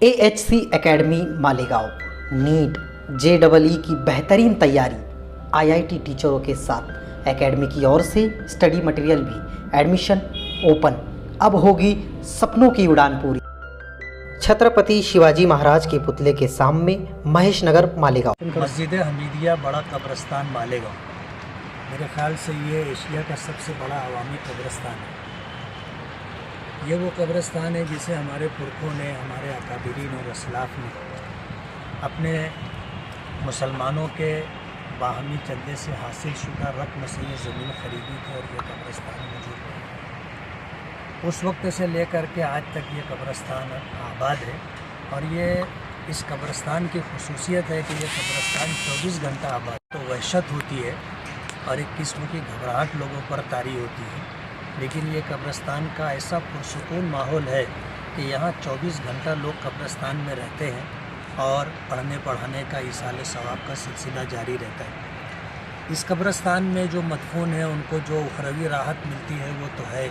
AHC academy Malegaon NEET JEE की बेहतरीन तैयारी IIT टीचरों के साथ एकेडमी की ओर से स्टडी मटेरियल भी एडमिशन ओपन। अब होगी सपनों की उड़ान पूरी। छत्रपति शिवाजी महाराज के पुतले के सामने महेश नगर मालेगांव। मस्जिद हमीदिया बड़ा कब्रिस्तान मालेगांव, मेरे ख़्याल से ये एशिया का सबसे बड़ा अवामी कब्रिस्तान है। ये वो कब्रिस्तान है जिसे हमारे पुरखों ने, हमारे अकाबिरीन और असलाफ ने अपने मुसलमानों के बाहमी चंदे से हासिल शुदा रकम से ये ज़मीन ख़रीदी थी और ये कब्रिस्तान मौजूद है। उस वक्त से लेकर के आज तक ये कब्रिस्तान आबाद है और ये इस कब्रिस्तान की खुसूसियत है कि ये कब्रिस्तान 24 घंटा आबाद। तो वहशत होती है और एक किस्म की घबराहट लोगों पर तारी होती है, लेकिन ये कब्रिस्तान का ऐसा पुरसुकून माहौल है कि यहाँ 24 घंटा लोग कब्रिस्तान में रहते हैं और पढ़ने पढ़ाने का इसाले सवाब का सिलसिला जारी रहता है। इस कब्रिस्तान में जो मदफून है उनको जो उखरवी राहत मिलती है वो तो है,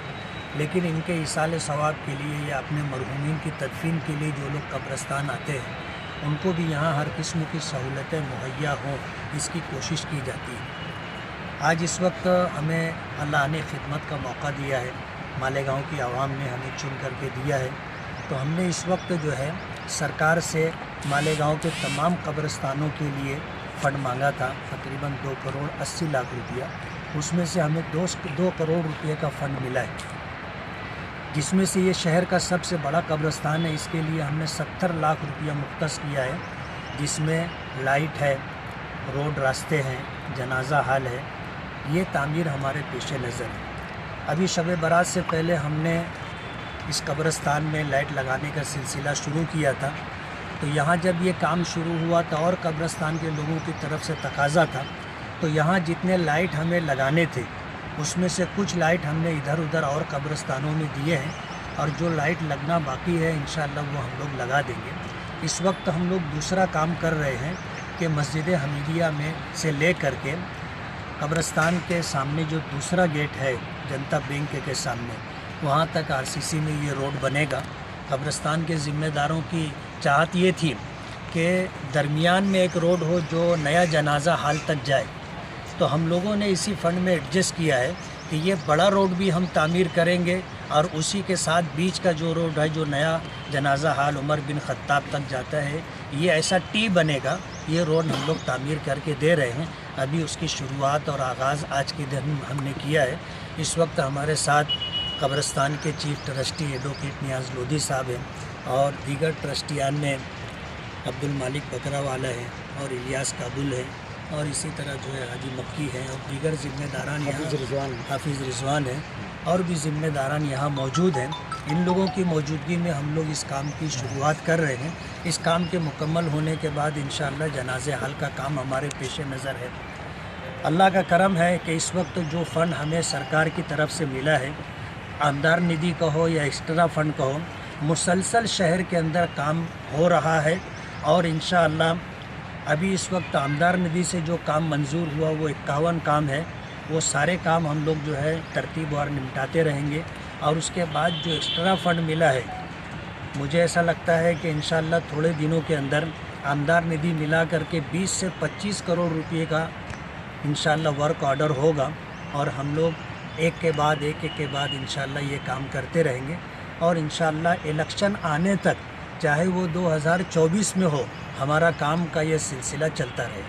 लेकिन इनके इसाले सवाब के लिए या अपने मरहूमीन की तदफीन के लिए जो लोग कब्रिस्तान आते हैं उनको भी यहाँ हर किस्म की सहूलतें मुहैया हों, इसकी कोशिश की जाती है। आज इस वक्त हमें अल्लाह ने खिदमत का मौका दिया है, मालेगांव की आवाम ने हमें चुन करके दिया है, तो हमने इस वक्त जो है सरकार से मालेगांव के तमाम कब्रिस्तानों के लिए फ़ंड मांगा था, तकरीबन 2 करोड़ 80 लाख रुपया। उसमें से हमें 2 करोड़ रुपये का फ़ंड मिला है, जिसमें से ये शहर का सबसे बड़ा कब्रिस्तान है। इसके लिए हमने 70 लाख रुपया मुख्तस किया है, जिसमें लाइट है, रोड रास्ते हैं, जनाजा हाल है। ये तामीर हमारे पेशे नज़र है। अभी शब बारात से पहले हमने इस कब्रिस्तान में लाइट लगाने का सिलसिला शुरू किया था, तो यहाँ जब ये काम शुरू हुआ था और कब्रिस्तान के लोगों की तरफ से तकाज़ा था, तो यहाँ जितने लाइट हमें लगाने थे उसमें से कुछ लाइट हमने इधर उधर और कब्रिस्तानों में दिए हैं और जो लाइट लगना बाकी है इंशाअल्लाह वो हम लोग लगा देंगे। इस वक्त हम लोग दूसरा काम कर रहे हैं कि मस्जिद हमीदिया में से ले करके कब्रिस्तान के सामने जो दूसरा गेट है जनता बैंक के सामने, वहाँ तक RCC में ये रोड बनेगा। कब्रिस्तान के ज़िम्मेदारों की चाहत ये थी कि दरमियान में एक रोड हो जो नया जनाजा हाल तक जाए, तो हम लोगों ने इसी फ़ंड में एडजस्ट किया है कि ये बड़ा रोड भी हम तामीर करेंगे और उसी के साथ बीच का जो रोड है जो नया जनाजा हाल उमर बिन खत्ताब तक जाता है, ये ऐसा T बनेगा। ये रोड हम लोग तामीर करके दे रहे हैं। अभी उसकी शुरुआत और आगाज़ आज के दिन हमने किया है। इस वक्त हमारे साथ कब्रिस्तान के चीफ ट्रस्टी एडवोकेट नियाज़ लोधी साहब हैं और दीगर ट्रस्टियान में अब्दुल मालिक बकरावाला है और इलियास काबुल है और इसी तरह जो है हाजी मक्की है और दीगर ज़िम्मेदारान यहाँ हाफिज़ रिजवान है और भी ज़िम्मेदारान यहाँ मौजूद हैं। इन लोगों की मौजूदगी में हम लोग इस काम की शुरुआत कर रहे हैं। इस काम के मुकम्मल होने के बाद इंशाअल्लाह जनाजे हाल का काम हमारे पेश नज़र है। अल्लाह का करम है कि इस वक्त जो फ़ंड हमें सरकार की तरफ से मिला है, आमदार निधि कहो या एक्स्ट्रा फ़ंड कहो, मुसलसल शहर के अंदर काम हो रहा है और इंशाअल्लाह अभी इस वक्त आमदार निधि से जो काम मंजूर हुआ वो 51 काम है। वो सारे काम हम लोग जो है तरतीबवार निपटाते रहेंगे और उसके बाद जो एक्स्ट्रा फ़ंड मिला है, मुझे ऐसा लगता है कि इंशाअल्लाह थोड़े दिनों के अंदर आमदार निधि मिला करके 20 से 25 करोड़ रुपये का इंशाअल्लाह वर्क ऑर्डर होगा और हम लोग एक के बाद इंशाअल्लाह ये काम करते रहेंगे और इंशाअल्लाह इलेक्शन आने तक, चाहे वो 2024 में हो, हमारा काम का ये सिलसिला चलता रहे।